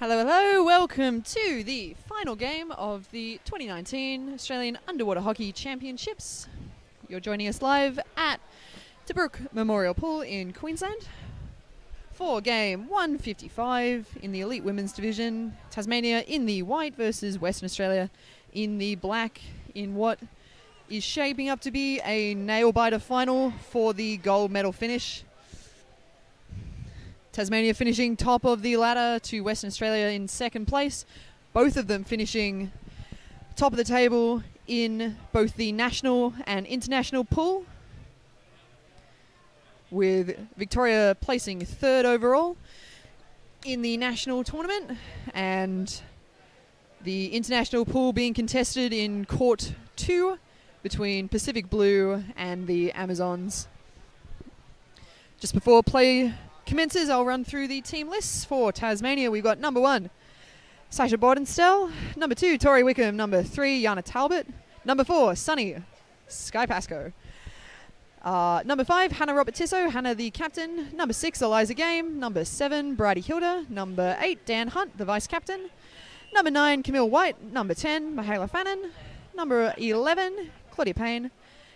Hello, hello. Welcome to the final game of the 2019 Australian Underwater Hockey Championships. You're joining us live at Tobruk Memorial Pool in Queensland for game 155 in the Elite Women's Division. Tasmania in the white versus Western Australia in the black in what is shaping up to be a nail-biter final for the gold medal finish. Tasmania finishing top of the ladder to Western Australia in second place. Both of them finishing top of the table in both the national and international pool, with Victoria placing third overall in the national tournament and the international pool being contested in court 2 between Pacific Blue and the Amazons. Just before play commences, I'll run through the team lists for Tasmania. We've got number 1, Sasha Bordenstel. Number 2, Tori Wickham. Number 3, Yana Talbot. Number 4, Sunny Sky Pascoe. Number 5, Hannah Robertisso. Hannah the captain. Number 6, Eliza Game. Number 7, Bridie Hilda. Number 8, Dan Hunt, the vice captain. Number 9, Camille White. Number 10, Mihaela Fannin. Number 11, Claudia Payne.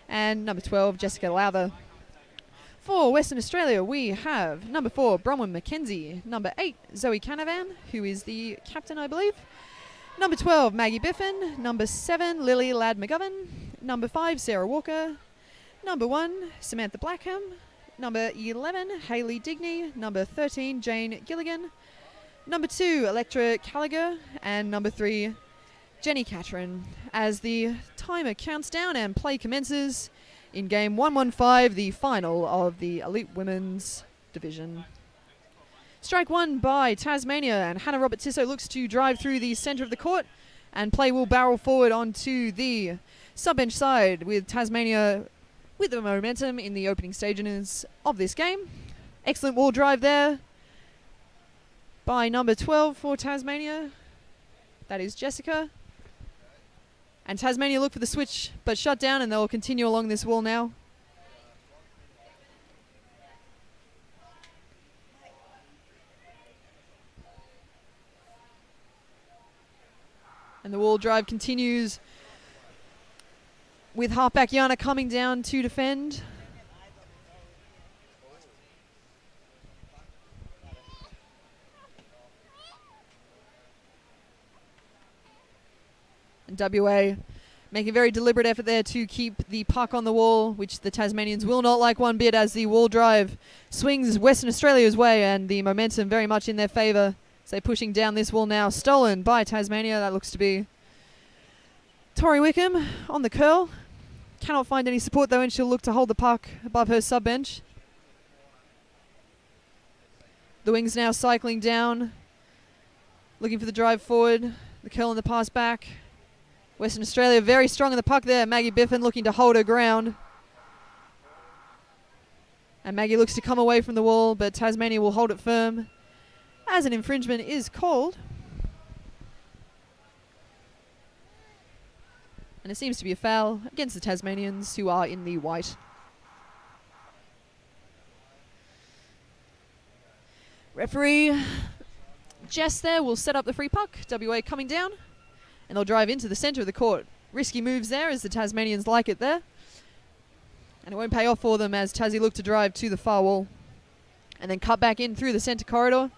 And number 12, Jessica Lowther. For Western Australia, we have number 4, Bronwyn McKenzie. Number 8, Zoe Canavan, who is the captain, I believe. Number 12, Maggie Biffin. Number 7, Lily Ladd-McGovern. Number 5, Sarah Walker. Number 1, Samantha Blackham. Number 11, Hayley Digney. Number 13, Jane Gilligan. Number 2, Electra Gallagher. And number 3, Jenny Catron. As the timer counts down and play commences in game 115, the final of the Elite Women's Division. Strike 1 by Tasmania, and Hannah Robertisso looks to drive through the centre of the court, and play will barrel forward onto the sub-bench side, with Tasmania with the momentum in the opening stages of this game. Excellent wall drive there by number 12 for Tasmania. That is Jessica. And Tasmania look for the switch, but shut down, and they'll continue along this wall now. And the wall drive continues with halfback Yana coming down to defend. And WA making a very deliberate effort there to keep the puck on the wall, which the Tasmanians will not like one bit, as the wall drive swings Western Australia's way, and the momentum very much in their favour. So they're pushing down this wall now, stolen by Tasmania. That looks to be Tori Wickham on the curl. Cannot find any support though, and she'll look to hold the puck above her sub-bench. The wings now cycling down, looking for the drive forward, the curl and the pass back. Western Australia very strong in the puck there. Maggie Biffin looking to hold her ground. And Maggie looks to come away from the wall, but Tasmania will hold it firm as an infringement is called. And it seems to be a foul against the Tasmanians, who are in the white. Referee Jess there will set up the free puck. WA coming down, and they'll drive into the centre of the court. Risky moves there, as the Tasmanians like it there. And it won't pay off for them, as Tassie look to drive to the far wall. And then cut back in through the centre corridor.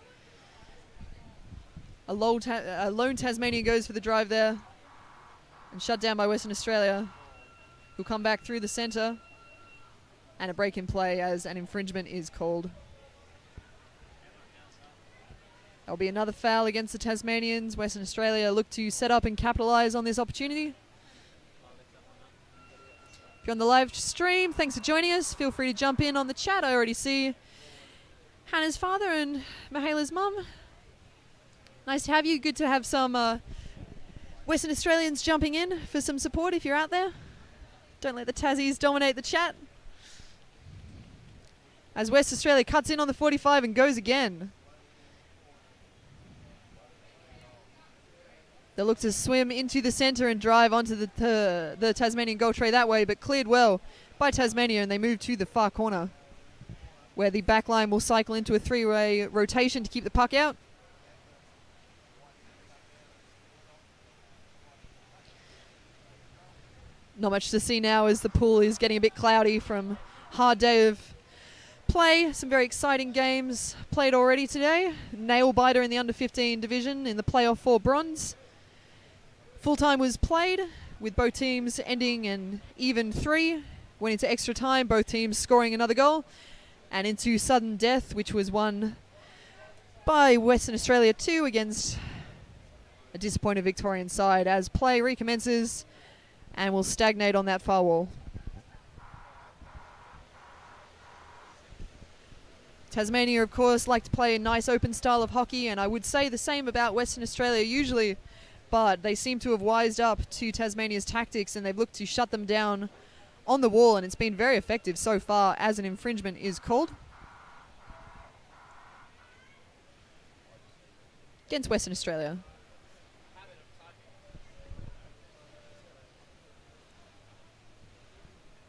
A lone Tasmanian goes for the drive there, and shut down by Western Australia, who'll come back through the centre. And a break in play, as an infringement is called. There'll be another foul against the Tasmanians. Western Australia look to set up and capitalise on this opportunity. If you're on the live stream, thanks for joining us. Feel free to jump in on the chat. I already see Hannah's father and Mihaela's mum. Nice to have you. Good to have some Western Australians jumping in for some support if you're out there. Don't let the Tassies dominate the chat. As West Australia cuts in on the 45 and goes again. They'll look to swim into the centre and drive onto the Tasmanian goal tray that way, but cleared well by Tasmania, and they move to the far corner, where the back line will cycle into a three-way rotation to keep the puck out. Not much to see now as the pool is getting a bit cloudy from hard day of play. Some very exciting games played already today. Nail biter in the under 15 division in the playoff for bronze. Full time was played with both teams ending in even 3. Went into extra time, both teams scoring another goal, and into sudden death, which was won by Western Australia 2 against a disappointed Victorian side as play recommences and will stagnate on that far wall. Tasmania, of course, like to play a nice open style of hockey, and I would say the same about Western Australia usually, but they seem to have wised up to Tasmania's tactics and they've looked to shut them down on the wall, and it's been very effective so far as an infringement is called against Western Australia.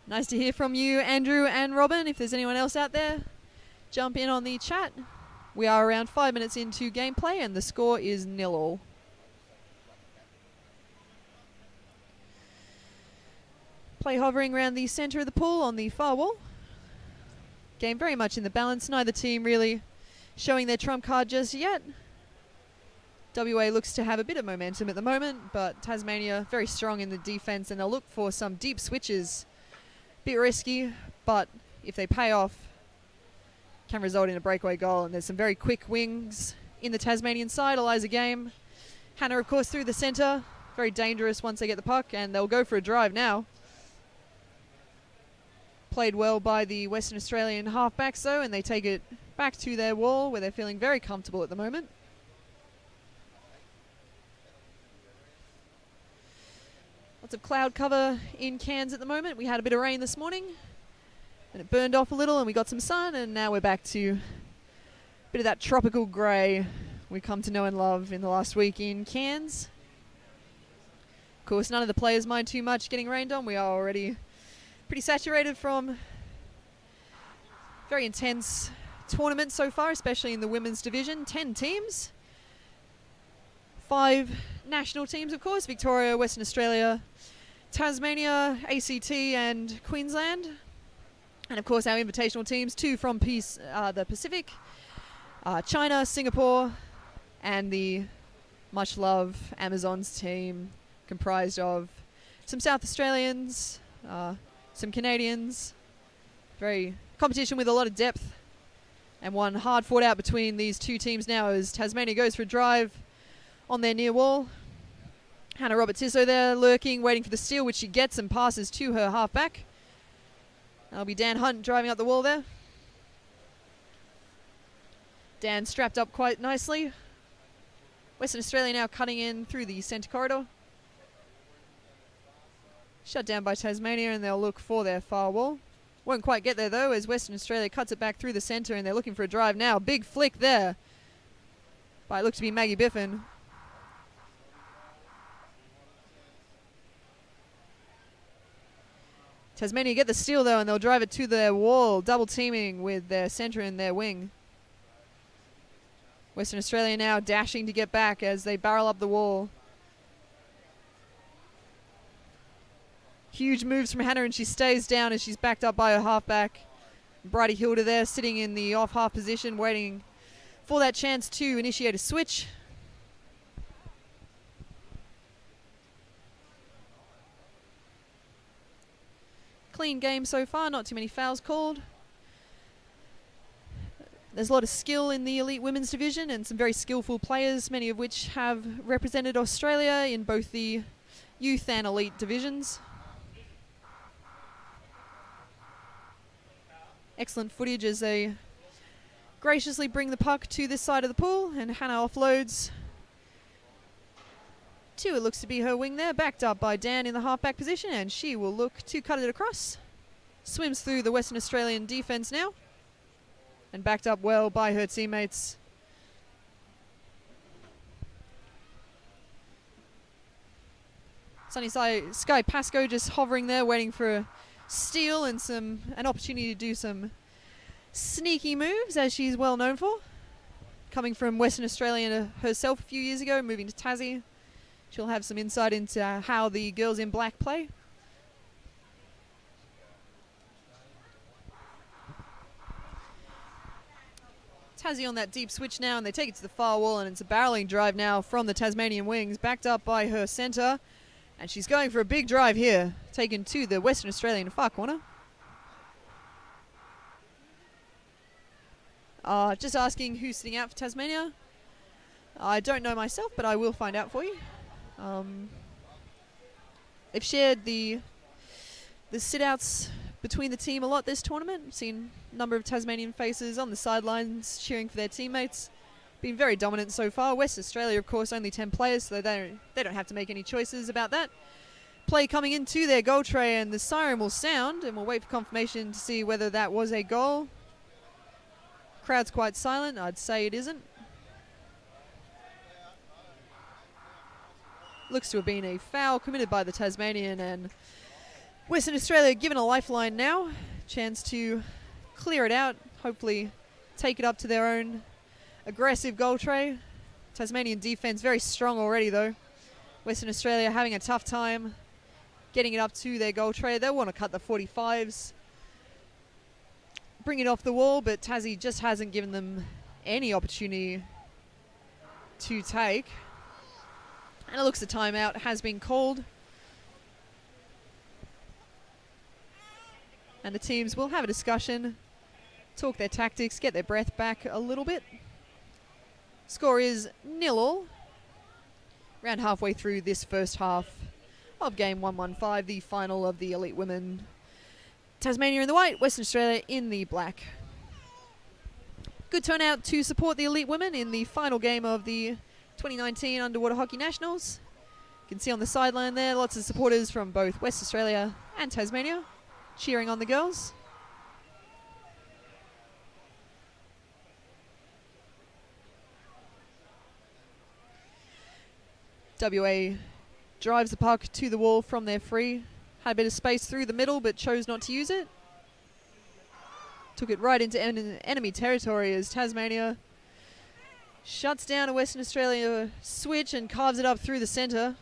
Nice to hear from you, Andrew and Robin. If there's anyone else out there, jump in on the chat. We are around 5 minutes into gameplay and the score is 0-0. Play hovering around the centre of the pool on the far wall. Game very much in the balance. Neither team really showing their trump card just yet. WA looks to have a bit of momentum at the moment, but Tasmania very strong in the defence and they'll look for some deep switches. Bit risky, but if they pay off, can result in a breakaway goal. And there's some very quick wings in the Tasmanian side. Eliza Game. Hannah, of course, through the centre. Very dangerous once they get the puck, and they'll go for a drive now. Played well by the Western Australian halfbacks, though, and they take it back to their wall where they're feeling very comfortable at the moment. Lots of cloud cover in Cairns at the moment. We had a bit of rain this morning and it burned off a little and we got some sun, and now we're back to a bit of that tropical grey we come to know and love in the last week in Cairns. Of course, none of the players mind too much getting rained on. We are already pretty saturated from very intense tournaments so far, especially in the women's division. 10 teams. 5 national teams, of course. Victoria, Western Australia, Tasmania, ACT and Queensland. And of course our invitational teams, 2 from the Pacific, China, Singapore, and the much loved Amazons team comprised of some South Australians, some Canadians. Very competition with a lot of depth, and one hard fought out between these 2 teams now as Tasmania goes for a drive on their near wall. Hannah Robertisso there lurking, waiting for the steal, which she gets and passes to her halfback. That'll be Dan Hunt driving up the wall there. Dan strapped up quite nicely. Western Australia now cutting in through the centre corridor. Shut down by Tasmania, and they'll look for their far wall. Won't quite get there though, as Western Australia cuts it back through the centre and they're looking for a drive now. Big flick there by it looked to be Maggie Biffin. Tasmania get the steal though, and they'll drive it to their wall, double teaming with their centre and their wing. Western Australia now dashing to get back as they barrel up the wall. Huge moves from Hannah, and she stays down as she's backed up by her halfback. Bridie Hilda there sitting in the off half position, waiting for that chance to initiate a switch. Clean game so far, not too many fouls called. There's a lot of skill in the elite women's division and some very skillful players, many of which have represented Australia in both the youth and elite divisions. Excellent footage as they graciously bring the puck to this side of the pool, and Hannah offloads to, it looks to be her wing there, backed up by Dan in the halfback position, and she will look to cut it across. Swims through the Western Australian defence now, and backed up well by her teammates. Sunny Sky Pascoe just hovering there, waiting for a steal and an opportunity to do some sneaky moves, as she's well known for. Coming from Western Australia herself a few years ago, moving to Tassie. She'll have some insight into how the girls in black play. Tassie on that deep switch now, and they take it to the far wall, and it's a barreling drive now from the Tasmanian wings, backed up by her centre. And she's going for a big drive here, taken to the Western Australian far corner. Just asking who's sitting out for Tasmania. I don't know myself, but I will find out for you. They've shared the sit-outs between the team a lot this tournament. I've seen a number of Tasmanian faces on the sidelines cheering for their teammates. Been very dominant so far. West Australia, of course, only 10 players, so they don't have to make any choices about that. Play coming into their goal tray, and the siren will sound, and we'll wait for confirmation to see whether that was a goal. Crowd's quite silent. I'd say it isn't. Looks to have been a foul committed by the Tasmanian, and Western Australia given a lifeline now. Chance to clear it out, hopefully take it up to their own aggressive goal tray. Tasmanian defense very strong already though. Western Australia having a tough time getting it up to their goal tray. They'll want to cut the 45s, bring it off the wall, but Tassie just hasn't given them any opportunity to take. And it looks the timeout has been called. And the teams will have a discussion, talk their tactics, get their breath back a little bit. Score is 0-0. Around halfway through this first half of game 115, the final of the Elite Women. Tasmania in the white, Western Australia in the black. Good turnout to support the Elite Women in the final game of the 2019 Underwater Hockey Nationals. You can see on the sideline there, lots of supporters from both West Australia and Tasmania cheering on the girls. WA drives the puck to the wall from their free. Had a bit of space through the middle, but chose not to use it. Took it right into enemy territory as Tasmania shuts down a Western Australia switch and carves it up through the centre.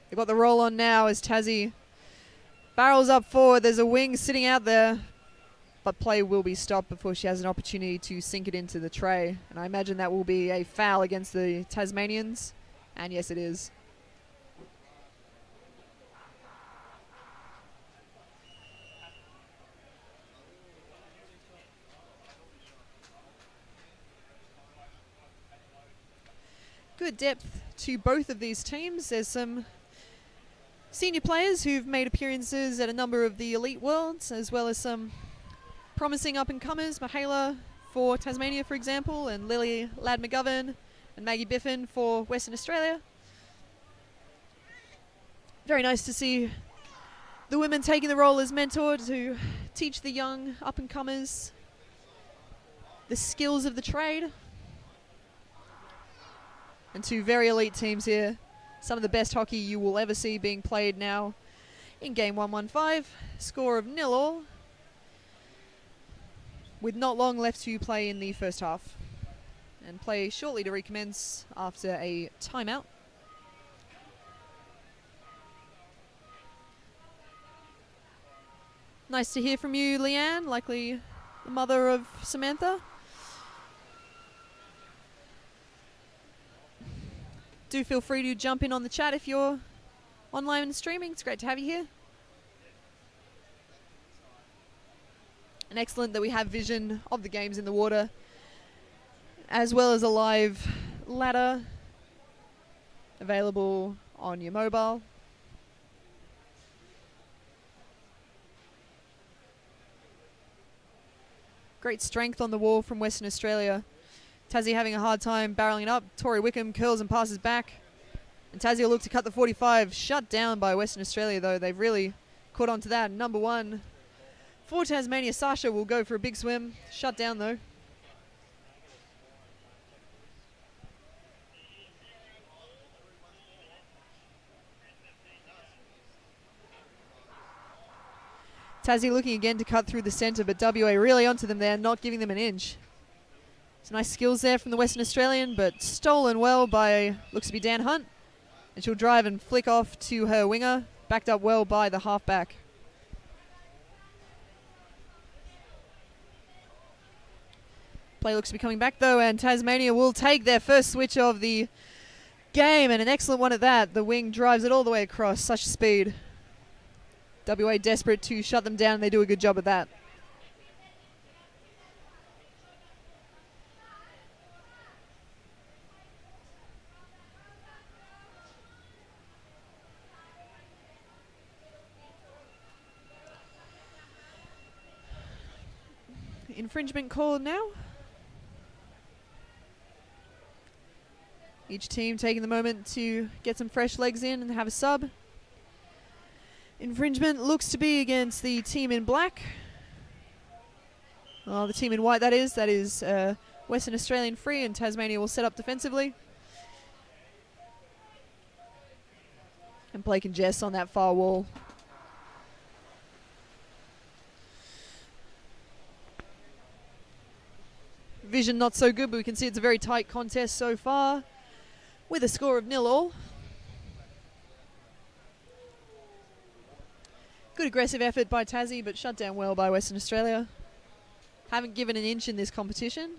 They've got the roll on now as Tassie barrels up forward. There's a wing sitting out there, but play will be stopped before she has an opportunity to sink it into the tray. And I imagine that will be a foul against the Tasmanians. And yes, it is. Good depth to both of these teams. There's some senior players who've made appearances at a number of the Elite Worlds, as well as some promising up-and-comers. Mihaela for Tasmania, for example, and Lily Ladd-McGovern and Maggie Biffin for Western Australia. Very nice to see the women taking the role as mentor to teach the young up-and-comers the skills of the trade. And two very elite teams here. Some of the best hockey you will ever see being played now in game 115. Score of 0-0. With not long left to play in the first half. And play shortly to recommence after a timeout. Nice to hear from you, Leanne, likely the mother of Samantha. Do feel free to jump in on the chat if you're online and streaming. It's great to have you here. And excellent that we have vision of the games in the water, as well as a live ladder available on your mobile. Great strength on the wall from Western Australia. Tassie having a hard time barreling up. Tori Wickham curls and passes back. And Tassie will look to cut the 45. Shut down by Western Australia, though. They've really caught on to that. Number one for Tasmania, Sasha, will go for a big swim. Shut down, though. Tassie looking again to cut through the centre, but WA really onto them there, not giving them an inch. Some nice skills there from the Western Australian, but stolen well by, looks to be Dan Hunt. And she'll drive and flick off to her winger, backed up well by the halfback. Play looks to be coming back though, and Tasmania will take their first switch of the game, and an excellent one at that. The wing drives it all the way across, such speed. WA desperate to shut them down, and they do a good job of that. Infringement called now. Each team taking the moment to get some fresh legs in and have a sub. Infringement looks to be against the team in black. Oh, the team in white, that is. That is Western Australian free, and Tasmania will set up defensively. And Blake and Jess on that far wall. Vision not so good, but we can see it's a very tight contest so far, with a score of 0-0. Good aggressive effort by Tassie, but shut down well by Western Australia. Haven't given an inch in this competition.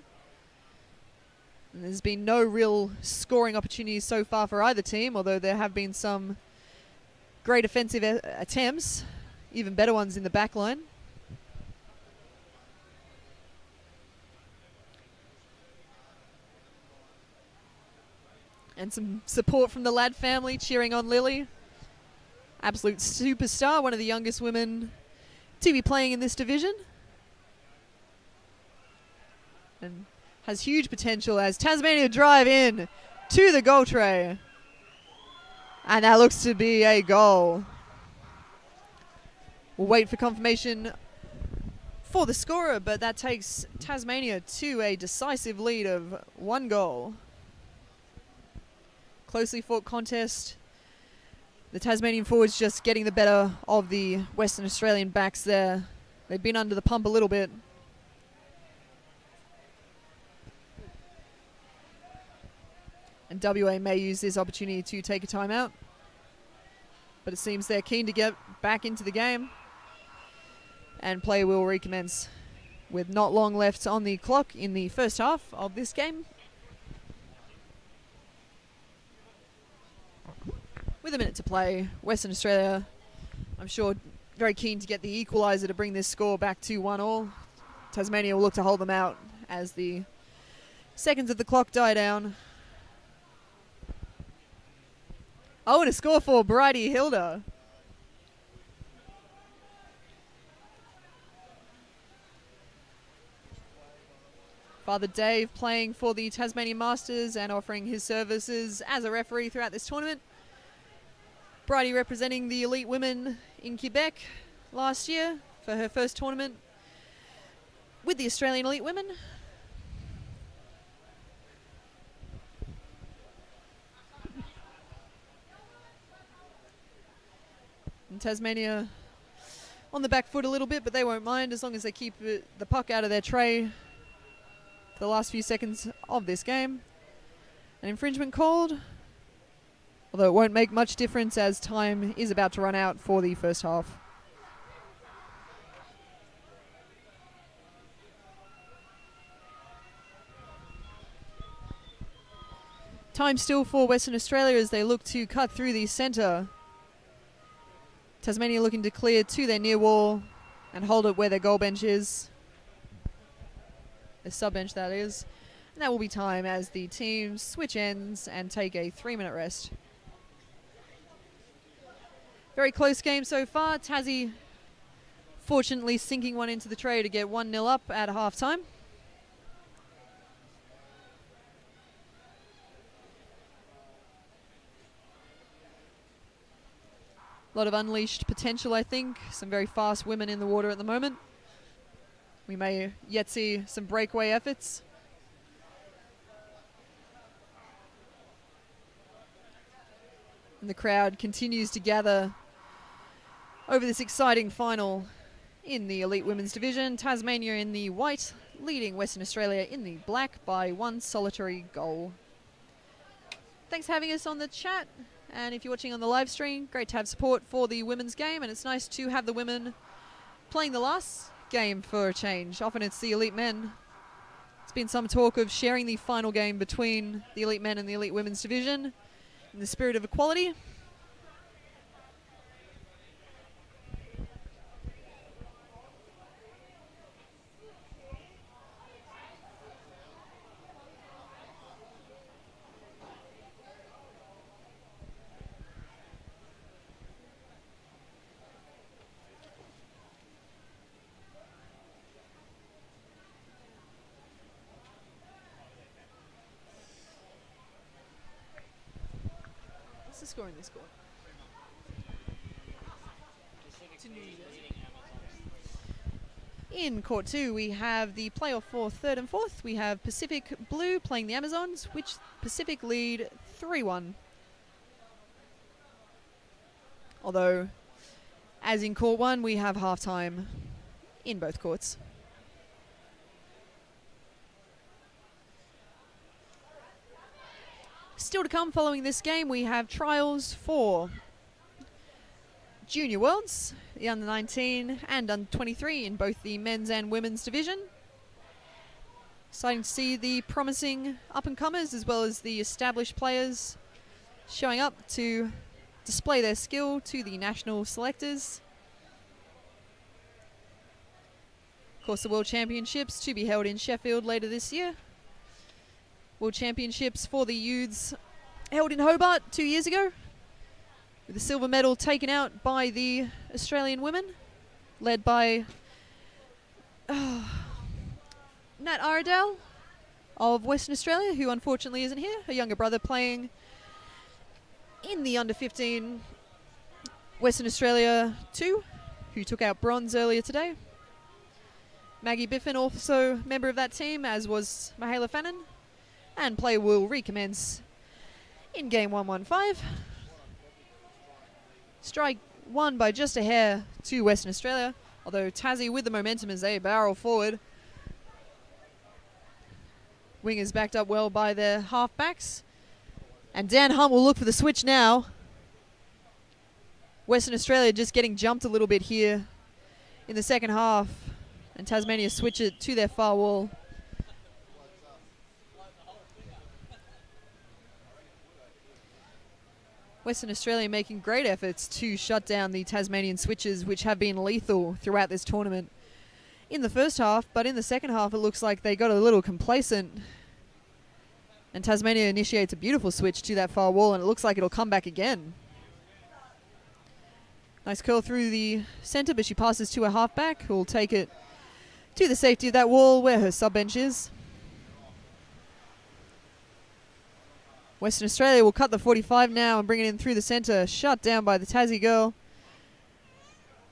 And there's been no real scoring opportunities so far for either team, although there have been some great offensive attempts, even better ones in the back line. And some support from the Ladd family cheering on Lily. Absolute superstar, one of the youngest women to be playing in this division. And has huge potential as Tasmania drive in to the goal tray. And that looks to be a goal. We'll wait for confirmation for the scorer, but that takes Tasmania to a decisive lead of 1 goal. Closely fought contest. The Tasmanian forwards just getting the better of the Western Australian backs there. They've been under the pump a little bit. And WA may use this opportunity to take a timeout. But it seems they're keen to get back into the game. And play will recommence with not long left on the clock in the first half of this game. With a minute to play, Western Australia, I'm sure, very keen to get the equaliser to bring this score back to 1-1. Tasmania will look to hold them out as the seconds of the clock die down. Oh, and a score for Bridie Hilda. Father Dave playing for the Tasmanian Masters and offering his services as a referee throughout this tournament. Bridie representing the elite women in Quebec last year for her first tournament with the Australian elite women. And Tasmania on the back foot a little bit, but they won't mind as long as they keep the puck out of their tray for the last few seconds of this game. An infringement called, although it won't make much difference as time is about to run out for the first half. Time still for Western Australia as they look to cut through the centre. Tasmania looking to clear to their near wall and hold it where their goal bench is. The sub bench, that is. And that will be time as the teams switch ends and take a 3-minute rest. Very close game so far. Tassie fortunately sinking one into the tray to get 1-0 up at halftime. A lot of unleashed potential, I think. Some very fast women in the water at the moment. We may yet see some breakaway efforts. And the crowd continues to gather over this exciting final in the elite women's division. Tasmania in the white, leading Western Australia in the black by 1 solitary goal. Thanks for having us on the chat. And if you're watching on the live stream, great to have support for the women's game. And it's nice to have the women playing the last game for a change. Often it's the elite men There's been some talk of sharing the final game between the elite men and the elite women's division in the spirit of equality. What's the score in this court? In Court 2, we have the playoff for third and fourth. We have Pacific Blue playing the Amazons, which Pacific lead 3-1. Although, as in Court 1, we have halftime in both courts. Still to come following this game, we have trials for Junior Worlds, the under 19 and under 23 in both the men's and women's division. Exciting to see the promising up-and-comers as well as the established players showing up to display their skill to the national selectors. Of course, the World Championships to be held in Sheffield later this year. World Championships for the youths held in Hobart 2 years ago, with the silver medal taken out by the Australian women, led by Nat Iredale of Western Australia, who unfortunately isn't here, her younger brother playing in the under 15 Western Australia 2, who took out bronze earlier today. Maggie Biffin also member of that team, as was Mihaela Fannin, and play will recommence in game 115. Strike won by just a hair to Western Australia, although Tassie with the momentum as they barrel forward. Wingers backed up well by their halfbacks. And Dan Hunt will look for the switch now. Western Australia just getting jumped a little bit here in the second half. And Tasmania switch it to their far wall. Western Australia making great efforts to shut down the Tasmanian switches, which have been lethal throughout this tournament in the first half, but in the second half it looks like they got a little complacent, and Tasmania initiates a beautiful switch to that far wall, and it looks like it'll come back again. Nice curl through the centre, but she passes to her halfback, who will take it to the safety of that wall where her sub-bench is. Western Australia will cut the 45 now and bring it in through the centre. Shut down by the Tassie girl.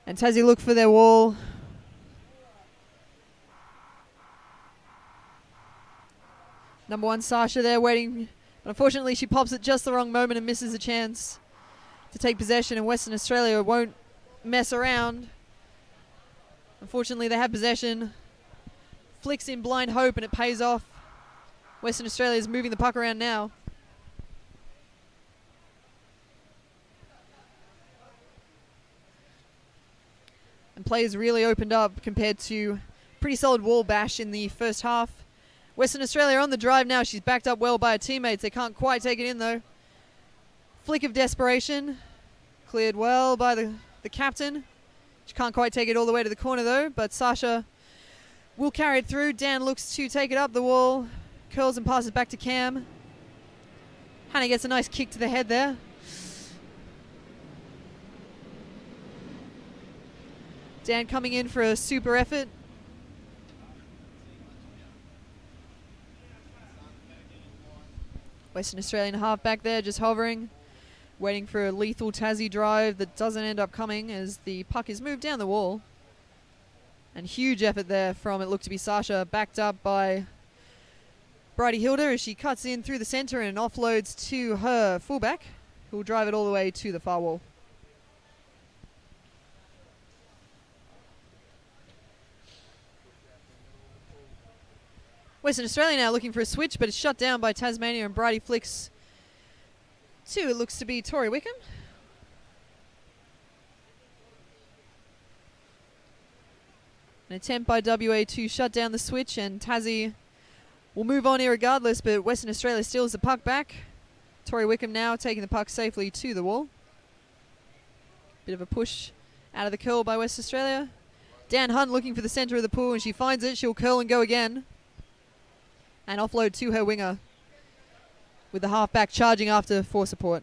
And Tassie look for their wall. Number 1, Sasha there waiting. But unfortunately, she pops at just the wrong moment and misses a chance to take possession. And Western Australia won't mess around. Unfortunately, they have possession. Flicks in blind hope and it pays off. Western Australia is moving the puck around now. And players really opened up compared to pretty solid wall bash in the first half. Western Australia on the drive now. She's backed up well by her teammates. They can't quite take it in though. Flick of desperation. Cleared well by the captain. She can't quite take it all the way to the corner though, but Sasha will carry it through. Dan looks to take it up the wall. Curls and passes back to Cam. Hannah gets a nice kick to the head there. Dan coming in for a super effort. Western Australian halfback there just hovering, waiting for a lethal Tassie drive that doesn't end up coming as the puck is moved down the wall. And huge effort there from, it looked to be Sasha, backed up by Bridie Hilder as she cuts in through the centre and offloads to her fullback, who will drive it all the way to the far wall. Western Australia now looking for a switch, but it's shut down by Tasmania, and Bridie flicks to, it looks to be Tori Wickham. An attempt by WA to shut down the switch, and Tassie will move on irregardless, but Western Australia steals the puck back. Tori Wickham now taking the puck safely to the wall. Bit of a push out of the curl by West Australia. Dan Hunt looking for the centre of the pool, and she finds it. She'll curl and go again. And offload to her winger, with the halfback charging after for support.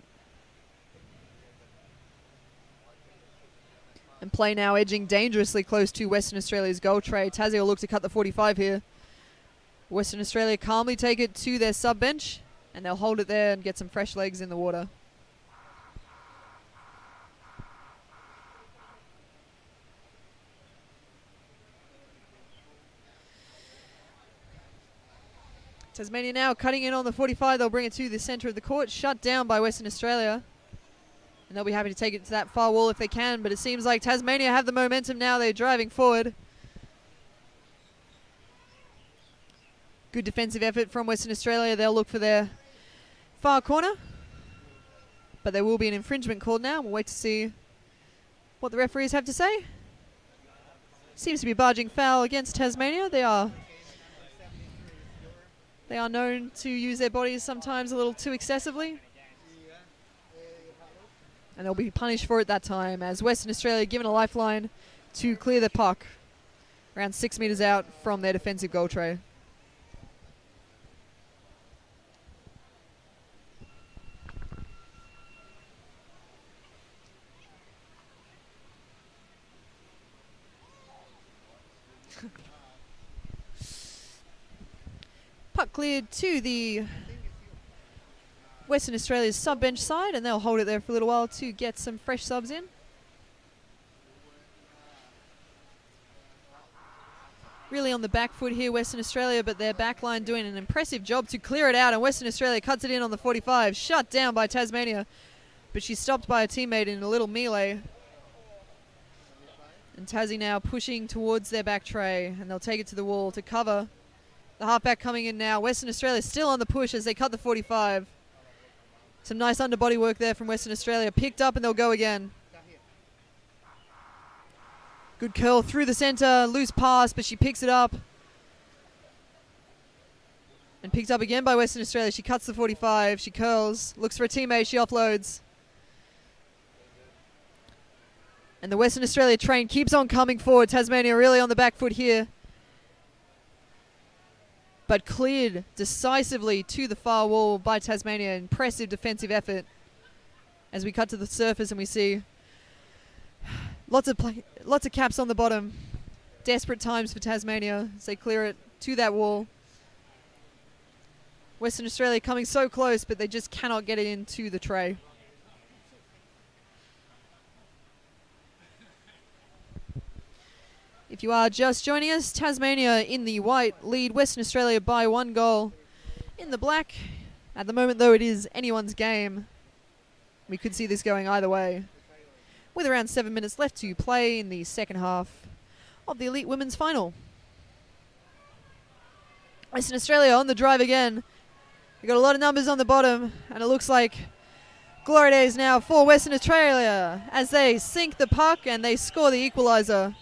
And play now edging dangerously close to Western Australia's goal tray. Tassie will look to cut the 45 here. Western Australia calmly take it to their sub bench, and they'll hold it there and get some fresh legs in the water. Tasmania now cutting in on the 45. They'll bring it to the centre of the court. Shut down by Western Australia. And they'll be happy to take it to that far wall if they can. But it seems like Tasmania have the momentum now. They're driving forward. Good defensive effort from Western Australia. They'll look for their far corner. But there will be an infringement called now. We'll wait to see what the referees have to say. Seems to be a barging foul against Tasmania. They are known to use their bodies sometimes a little too excessively. And they'll be punished for it that time, as Western Australia given a lifeline to clear the puck around 6 metres out from their defensive goal tray. Puck cleared to the Western Australia's sub-bench side, and they'll hold it there for a little while to get some fresh subs in. Really on the back foot here, Western Australia, but their back line doing an impressive job to clear it out, and Western Australia cuts it in on the 45, shut down by Tasmania, but she's stopped by a teammate in a little melee. And Tassie now pushing towards their back tray, and they'll take it to the wall to cover. The halfback coming in now. Western Australia still on the push as they cut the 45. Some nice underbody work there from Western Australia. Picked up and they'll go again. Good curl through the centre. Loose pass, but she picks it up. And picked up again by Western Australia. She cuts the 45. She curls. Looks for a teammate. She offloads. And the Western Australia train keeps on coming forward. Tasmania really on the back foot here. But cleared decisively to the far wall by Tasmania. Impressive defensive effort. As we cut to the surface and we see lots of caps on the bottom. Desperate times for Tasmania as they clear it to that wall. Western Australia coming so close, but they just cannot get it into the tray. If you are just joining us, Tasmania in the white lead Western Australia by 1 goal. In the black, at the moment though it is anyone's game. We could see this going either way. With around 7 minutes left to play in the second half of the Elite Women's Final. Western Australia on the drive again. We've got a lot of numbers on the bottom, and it looks like glory days now for Western Australia as they sink the puck and they score the equaliser.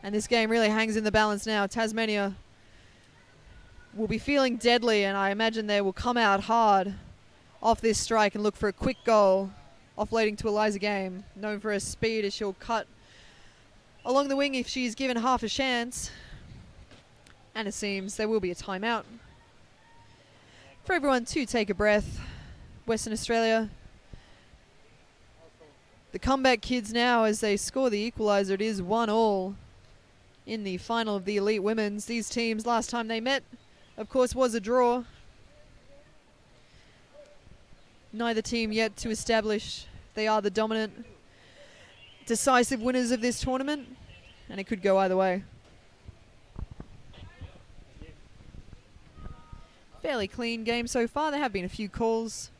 And this game really hangs in the balance now. Tasmania will be feeling deadly, and I imagine they will come out hard off this strike and look for a quick goal. Offloading to Eliza Game, known for her speed as she'll cut along the wing if she's given half a chance. And it seems there will be a timeout. For everyone to take a breath, Western Australia. The comeback kids now as they score the equaliser. It is 1-1. In the final of the Elite Women's. These teams, last time they met, of course, was a draw. Neither team yet to establish they are the dominant, decisive winners of this tournament, and it could go either way. Fairly clean game so far. There have been a few calls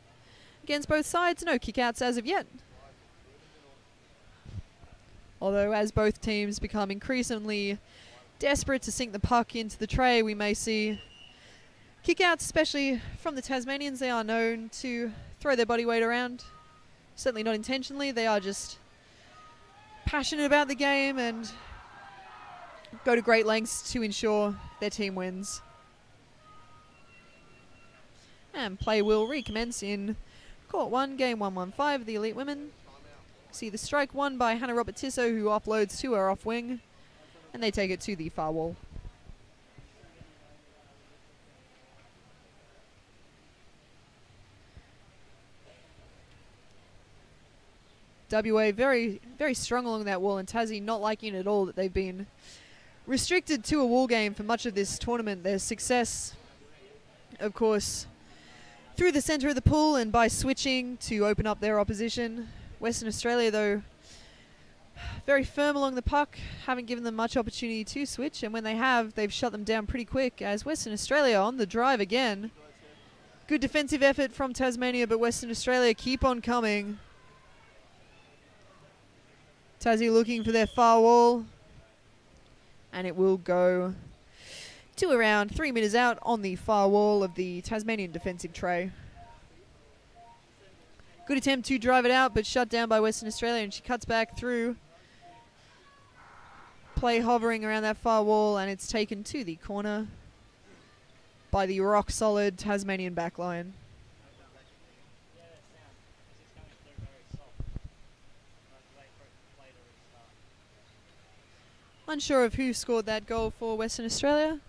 against both sides. No kickouts as of yet. Although as both teams become increasingly desperate to sink the puck into the tray, we may see kickouts, especially from the Tasmanians. They are known to throw their body weight around. Certainly not intentionally. They are just passionate about the game and go to great lengths to ensure their team wins. And play will recommence in Court 1, Game 115 of the Elite Women. See the strike won by Hannah Robert-Tisso, who offloads to her off wing, and they take it to the far wall. WA very, very strong along that wall, and Tassie not liking at all that they've been restricted to a wall game for much of this tournament. Their success, of course, through the centre of the pool and by switching to open up their opposition. Western Australia, though, very firm along the puck, haven't given them much opportunity to switch, and when they have, they've shut them down pretty quick, as Western Australia on the drive again. Good defensive effort from Tasmania, but Western Australia keep on coming. Tassie looking for their far wall, and it will go to around 3 metres out on the far wall of the Tasmanian defensive tray. Good attempt to drive it out, but shut down by Western Australia, and she cuts back through. Play hovering around that far wall, and it's taken to the corner by the rock-solid Tasmanian backline. Unsure of who scored that goal for Western Australia.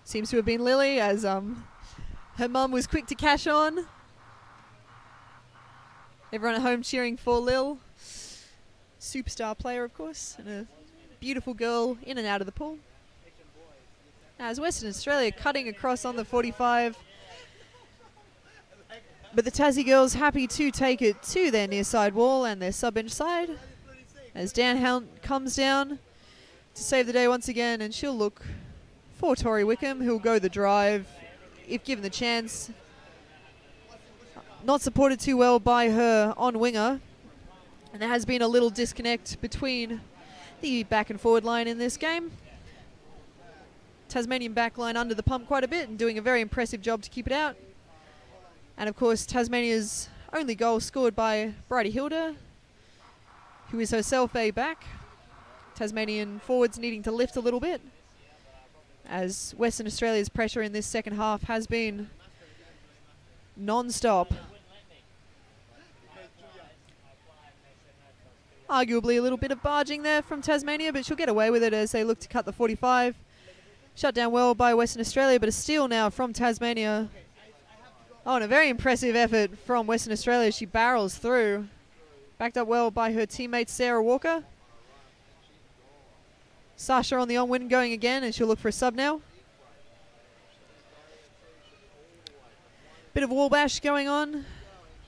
Seems to have been Lily, as her mum was quick to cash on. Everyone at home cheering for Lil. Superstar player, of course, and a beautiful girl in and out of the pool. As Western Australia cutting across on the 45. But the Tassie girls happy to take it to their near side wall and their sub-bench side. As Dan Hunt comes down to save the day once again, and she'll look for Tori Wickham, who'll go the drive if given the chance. Not supported too well by her on-winger, and there has been a little disconnect between the back and forward line in this game. Tasmanian back line under the pump quite a bit and doing a very impressive job to keep it out. And of course, Tasmania's only goal scored by Bridie Hilda, who is herself a back. Tasmanian forwards needing to lift a little bit, as Western Australia's pressure in this second half has been non-stop. Arguably a little bit of barging there from Tasmania, but she'll get away with it as they look to cut the 45. Shut down well by Western Australia, but a steal now from Tasmania. Oh, and a very impressive effort from Western Australia. She barrels through. Backed up well by her teammate Sarah Walker. Sasha on the on-win going again, and she'll look for a sub now. Bit of wall bash going on.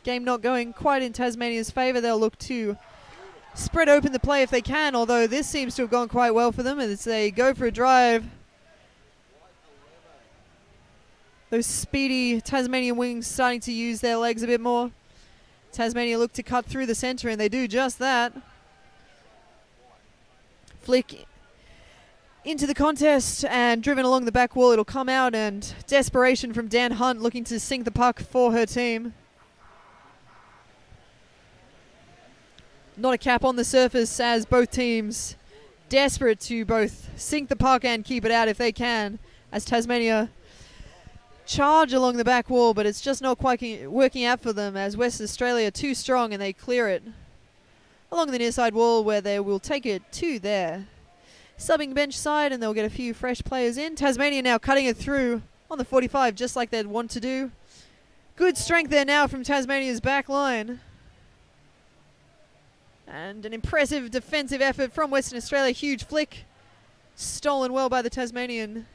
Game not going quite in Tasmania's favour. They'll look to spread open the play if they can, although this seems to have gone quite well for them as they go for a drive. Those speedy Tasmanian wings starting to use their legs a bit more. Tasmania look to cut through the centre, and they do just that. Flick into the contest and driven along the back wall. It'll come out, and desperation from Dan Hunt looking to sink the puck for her team. Not a cap on the surface, as both teams desperate to both sink the puck and keep it out if they can, as Tasmania charge along the back wall, but it's just not quite working out for them, as Western Australia too strong and they clear it along the near side wall, where they will take it to their subbing bench side, and they'll get a few fresh players in. Tasmania now cutting it through on the 45, just like they'd want to do. Good strength there now from Tasmania's back line. And an impressive defensive effort from Western Australia. Huge flick. Stolen well by the Tasmanian.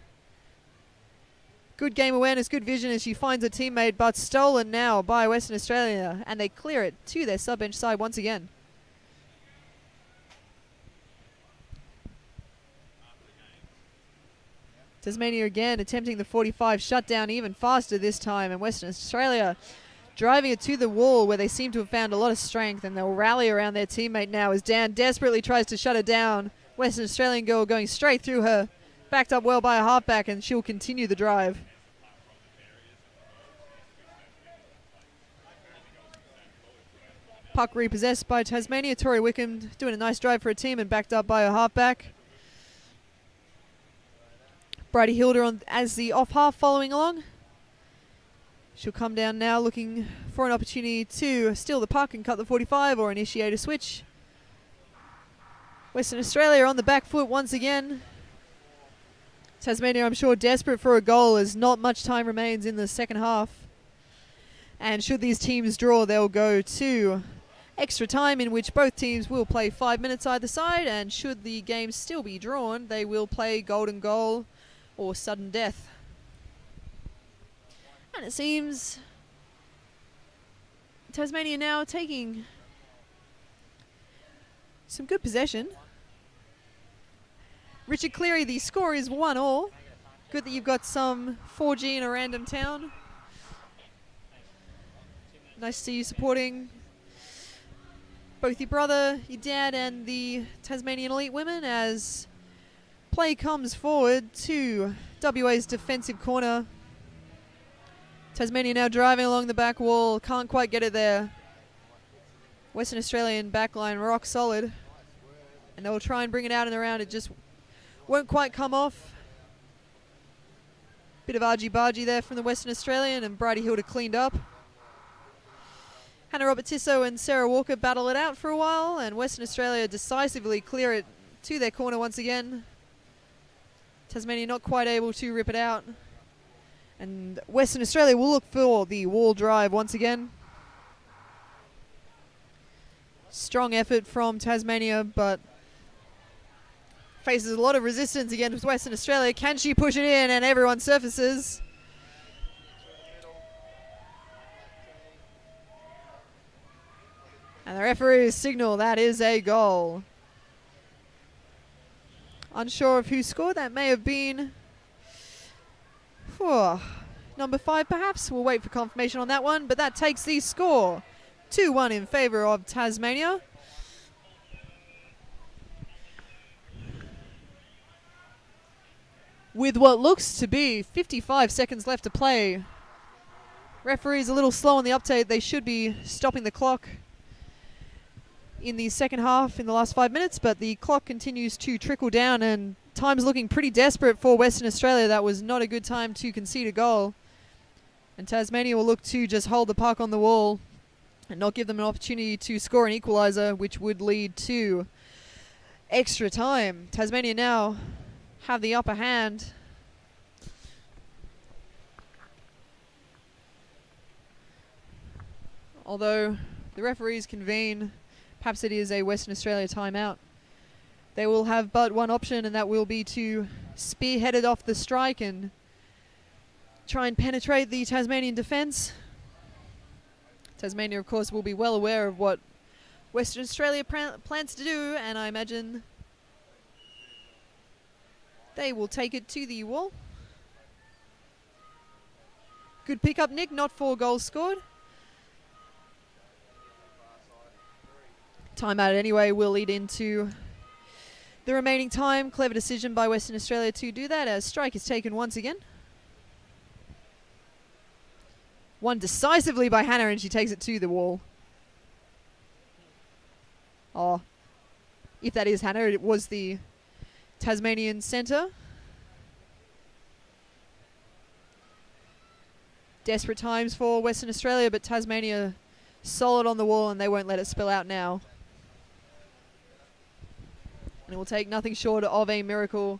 Good game awareness, good vision as she finds her teammate, but stolen now by Western Australia, and they clear it to their sub-bench side once again. Tasmania again attempting the 45, shut down even faster this time, and Western Australia driving it to the wall, where they seem to have found a lot of strength, and they'll rally around their teammate now as Dan desperately tries to shut her down. Western Australian girl going straight through her, backed up well by a halfback, and she'll continue the drive. Puck repossessed by Tasmania. Tori Wickham doing a nice drive for a team and backed up by a halfback. Bridie Hilda on as the off half following along. She'll come down now looking for an opportunity to steal the puck and cut the 45 or initiate a switch. Western Australia on the back foot once again. Tasmania, I'm sure, desperate for a goal as not much time remains in the second half. And should these teams draw, they'll go to extra time in which both teams will play 5 minutes either side. And should the game still be drawn, they will play golden goal or sudden death. And it seems Tasmania now taking some good possession. Richard Cleary, the score is 1-1. Good that you've got some 4G in a random town. Nice to see you supporting both your brother, your dad, and the Tasmanian elite women as play comes forward to WA's defensive corner. Tasmania now driving along the back wall, can't quite get it there. Western Australian backline rock solid, and they'll try and bring it out and around. It just won't quite come off. Bit of argy-bargy there from the Western Australian, and Bridie Hilda cleaned up. Hannah Robertisso and Sarah Walker battle it out for a while, and Western Australia decisively clear it to their corner once again. Tasmania not quite able to rip it out. And Western Australia will look for the wall drive once again. Strong effort from Tasmania, but faces a lot of resistance against Western Australia. Can she push it in? And everyone surfaces. And the referee's signal, that is a goal. Unsure of who scored. That may have been number 5 perhaps. We'll wait for confirmation on that one. But that takes the score 2-1 in favour of Tasmania. With what looks to be 55 seconds left to play. Referee's a little slow on the update. They should be stopping the clock in the second half in the last 5 minutes, but the clock continues to trickle down and time's looking pretty desperate for Western Australia. That was not a good time to concede a goal. And Tasmania will look to just hold the puck on the wall and not give them an opportunity to score an equaliser, which would lead to extra time. Tasmania now have the upper hand. Although the referees convene, perhaps it is a Western Australia timeout. They will have but one option, and that will be to spearhead it off the strike and try and penetrate the Tasmanian defence. Tasmania, of course, will be well aware of what Western Australia plans to do, and I imagine they will take it to the wall. Good pick up, Nick. Not 4 goals scored. Timeout anyway will lead into the remaining time. Clever decision by Western Australia to do that as strike is taken once again. Won decisively by Hannah, and she takes it to the wall. Oh, if that is Hannah, it was the Tasmanian centre. Desperate times for Western Australia, but Tasmania solid on the wall, and they won't let it spill out now. And it will take nothing short of a miracle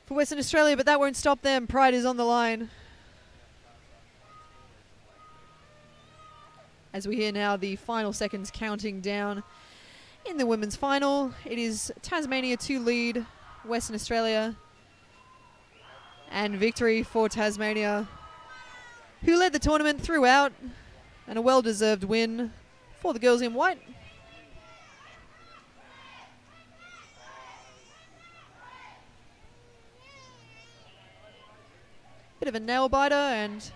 for Western Australia, but that won't stop them. Pride is on the line. As we hear now the final seconds counting down in the women's final. It is Tasmania to lead Western Australia. And victory for Tasmania, who led the tournament throughout, and a well-deserved win for the girls in white. Bit of a nail-biter, and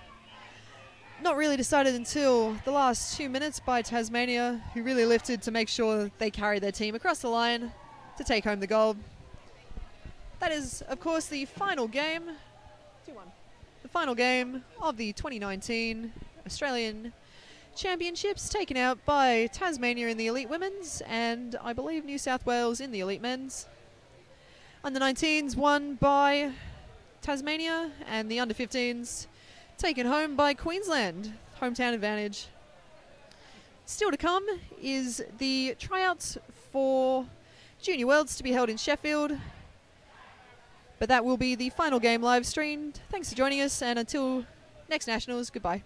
not really decided until the last 2 minutes by Tasmania, who really lifted to make sure they carried their team across the line to take home the gold. That is, of course, the final game. 2-1. The final game of the 2019 Australian Championships, taken out by Tasmania in the elite women's and I believe New South Wales in the elite men's. Under 19s won by Tasmania, and the under-15s taken home by Queensland. Hometown advantage. Still to come is the tryouts for Junior Worlds to be held in Sheffield. But that will be the final game live streamed. Thanks for joining us, and until next Nationals, goodbye.